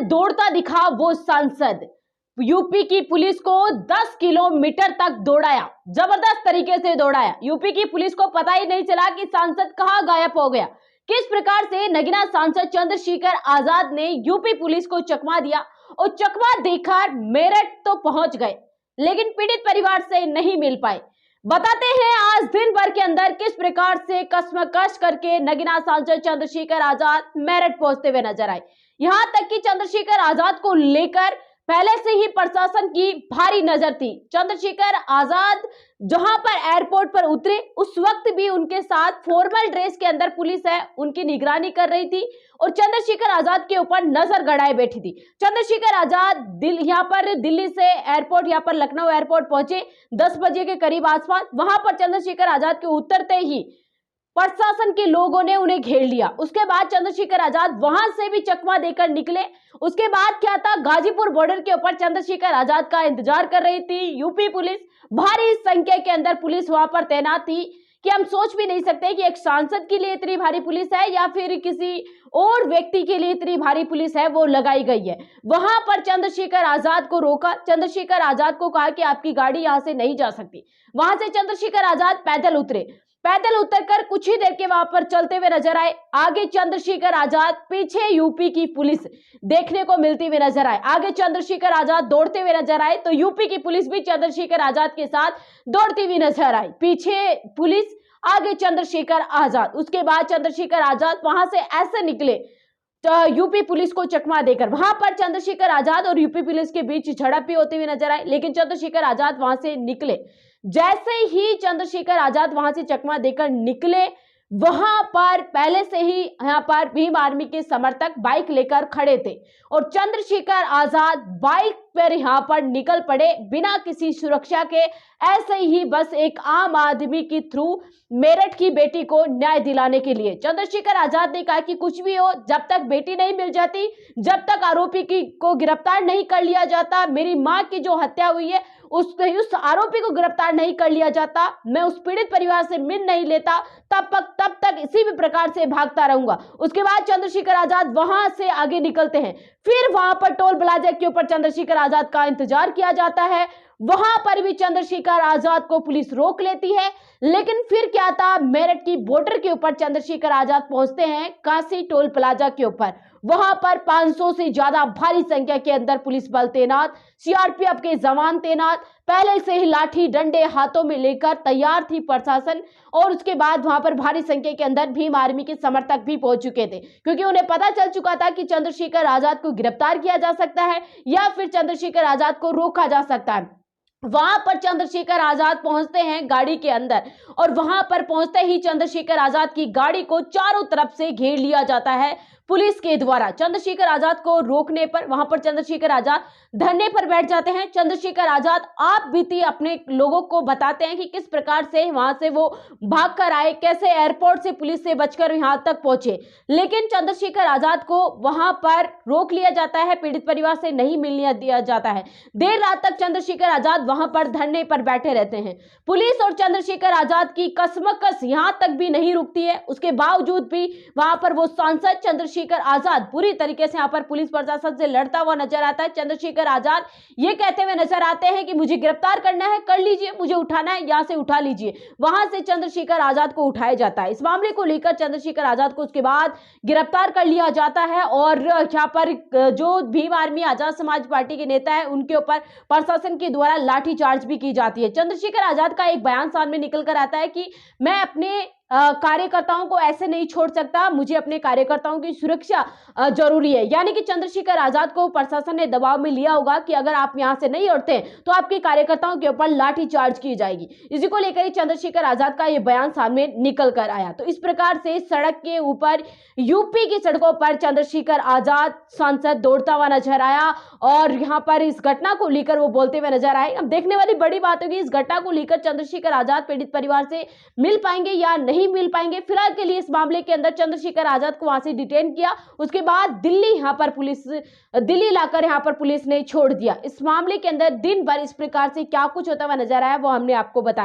दौड़ता दिखा वो सांसद। यूपी की पुलिस को 10 किलोमीटर तक दौड़ाया, जबरदस्त तरीके से दौड़ाया। यूपी की पुलिस को पता ही नहीं चला कि सांसद कहां गायब हो गया। किस प्रकार से नगीना सांसद चंद्रशेखर आजाद ने यूपी पुलिस को चकमा दिया और चकमा देकर मेरठ तो पहुंच गए, लेकिन पीड़ित परिवार से नहीं मिल पाए। बताते हैं आज दिन भर के अंदर किस प्रकार से कश्मकश करके नगीना सांसद चंद्रशेखर आजाद मेरठ पहुंचते हुए नजर आए। यहां तक कि चंद्रशेखर आजाद को लेकर पहले से ही प्रशासन की भारी नजर थी। चंद्रशेखर आजाद जहां पर एयरपोर्ट पर उतरे उस वक्त भी उनके साथ फॉर्मल ड्रेस के अंदर पुलिस है उनकी निगरानी कर रही थी और चंद्रशेखर आजाद के ऊपर नजर गड़ाए बैठी थी। चंद्रशेखर आजाद यहाँ पर दिल्ली से एयरपोर्ट यहाँ पर लखनऊ एयरपोर्ट पहुंचे 10 बजे के करीब आसपास। वहां पर चंद्रशेखर आजाद के उतरते ही प्रशासन के लोगों ने उन्हें घेर लिया। उसके बाद चंद्रशेखर आजाद वहां से भी चकमा देकर निकले। उसके बाद क्या था, गाजीपुर बॉर्डर के ऊपर चंद्रशेखर आजाद का इंतजार कर रही थी यूपी पुलिस। भारी संख्या के अंदर पुलिस वहां पर तैनात थी कि हम सोच भी नहीं सकते कि एक सांसद के लिए इतनी भारी पुलिस है या फिर किसी और व्यक्ति के लिए इतनी भारी पुलिस है वो लगाई गई है। वहां पर चंद्रशेखर आजाद को रोका, चंद्रशेखर आजाद को कहा कि आपकी गाड़ी यहां से नहीं जा सकती। वहां से चंद्रशेखर आजाद पैदल उतरे, पैदल उतरकर कुछ ही देर के वहां पर चलते हुए नजर आए। आगे चंद्रशेखर आजाद, पीछे यूपी की पुलिस देखने को मिलती हुई नजर आए। आगे चंद्रशेखर आजाद दौड़ते हुए नजर आए तो यूपी की पुलिस भी चंद्रशेखर आजाद के साथ दौड़ती हुई नजर आई। पीछे पुलिस, आगे चंद्रशेखर आजाद। उसके बाद चंद्रशेखर आजाद वहां से ऐसे निकले तो यूपी पुलिस को चकमा देकर। वहां पर चंद्रशेखर आजाद और यूपी पुलिस के बीच झड़प भी होती हुई नजर आई, लेकिन चंद्रशेखर आजाद वहां से निकले। जैसे ही चंद्रशेखर आजाद वहां से चकमा देकर निकले, वहां पर पहले से ही यहां पर भीम आर्मी के समर्थक बाइक लेकर खड़े थे और चंद्रशेखर आजाद बाइक पर यहां पर निकल पड़े बिना किसी सुरक्षा के। ऐसे ही बस एक आम आदमी की थ्रू मेरठ की बेटी को न्याय दिलाने के लिए चंद्रशेखर आजाद ने कहा कि कुछ भी हो, जब तक बेटी नहीं मिल जाती, जब तक आरोपी को गिरफ्तार नहीं कर लिया जाता, मेरी मां की जो हत्या हुई है उस आरोपी को गिरफ्तार नहीं कर लिया जाता, मैं उस पीड़ित परिवार से मिल नहीं लेता, तब तक इसी भी प्रकार से भागता रहूंगा। उसके बाद चंद्रशेखर आजाद वहां से आगे निकलते हैं। फिर वहां पर टोल प्लाजा के ऊपर चंद्रशेखर आजाद का इंतजार किया जाता है। वहां पर भी चंद्रशेखर आजाद को पुलिस रोक लेती है। लेकिन फिर क्या था, मेरठ की बॉर्डर के ऊपर चंद्रशेखर आजाद पहुंचते हैं काशी टोल प्लाजा के ऊपर। वहां पर 500 से ज्यादा भारी संख्या के अंदर पुलिस बल तैनात, सीआरपीएफ के जवान तैनात, पहले से ही लाठी डंडे हाथों में लेकर तैयार थी प्रशासन। और उसके बाद वहां पर भारी संख्या के अंदर भीम आर्मी के समर्थक भी पहुंच चुके थे, क्योंकि उन्हें पता चल चुका था कि चंद्रशेखर आजाद को गिरफ्तार किया जा सकता है या फिर चंद्रशेखर आजाद को रोका जा सकता है। वहां पर चंद्रशेखर आजाद पहुंचते हैं गाड़ी के अंदर और वहां पर पहुंचते ही चंद्रशेखर आजाद की गाड़ी को चारों तरफ से घेर लिया जाता है पुलिस के द्वारा। चंद्रशेखर आजाद को रोकने पर वहां पर चंद्रशेखर आजाद धरने पर बैठ जाते हैं। चंद्रशेखर आजाद आप बीती अपने लोगों को बताते हैं कि किस प्रकार से वहां से वो भागकर आए, कैसे एयरपोर्ट से पुलिस से बचकर यहां तक पहुंचे। लेकिन चंद्रशेखर आजाद को वहां पर रोक लिया जाता है, पीड़ित परिवार से नहीं मिलने दिया जाता है। देर रात तक चंद्रशेखर आजाद वहां पर धरने पर बैठे रहते हैं। पुलिस और चंद्रशेखर आजाद की कशमकश यहां तक भी नहीं रुकती है। उसके बावजूद भी वहां पर वो सांसद चंद्रशेखर आजाद पूरी तरीके से यहां पर पुलिस प्रशासन से लड़ता हुआ नजर आता है। चंद्रशेखर आजाद ये कहते हुए नजर आते हैं कि मुझे गिरफ्तार करना है, कर लीजिए, मुझे उठाना है यहां से उठा लीजिए। वहां से चंद्रशेखर आजाद को उठाया जाता है। इस मामले को लेकर चंद्रशेखर आजाद को उसके बाद गिरफ्तार कर लिया जाता है और यहां पर जो भीम आर्मी आजाद समाज पार्टी के नेता है उनके ऊपर प्रशासन के द्वारा लाठीचार्ज भी की जाती है। चंद्रशेखर आजाद का एक बयान सामने निकल कर आता है कि मैं अपने कार्यकर्ताओं को ऐसे नहीं छोड़ सकता, मुझे अपने कार्यकर्ताओं की सुरक्षा जरूरी है। यानी कि चंद्रशेखर आजाद को प्रशासन ने दबाव में लिया होगा कि अगर आप यहां से नहीं उठते तो आपके कार्यकर्ताओं के ऊपर लाठीचार्ज की जाएगी। इसी को लेकर ही चंद्रशेखर आजाद का यह बयान सामने निकल कर आया। तो इस प्रकार से सड़क के ऊपर यूपी की सड़कों पर चंद्रशेखर आजाद सांसद दौड़ता हुआ नजर आया और यहां पर इस घटना को लेकर वो बोलते हुए नजर आए। अब देखने वाली बड़ी बात होगी इस घटना को लेकर चंद्रशेखर आजाद पीड़ित परिवार से मिल पाएंगे या नहीं मिल पाएंगे। फिलहाल के लिए इस मामले के अंदर चंद्रशेखर आजाद को वहां से डिटेन किया, उसके बाद दिल्ली लाकर यहां पर पुलिस ने छोड़ दिया। इस मामले के अंदर दिन भर इस प्रकार से क्या कुछ होता हुआ नजर आया वो हमने आपको बताया।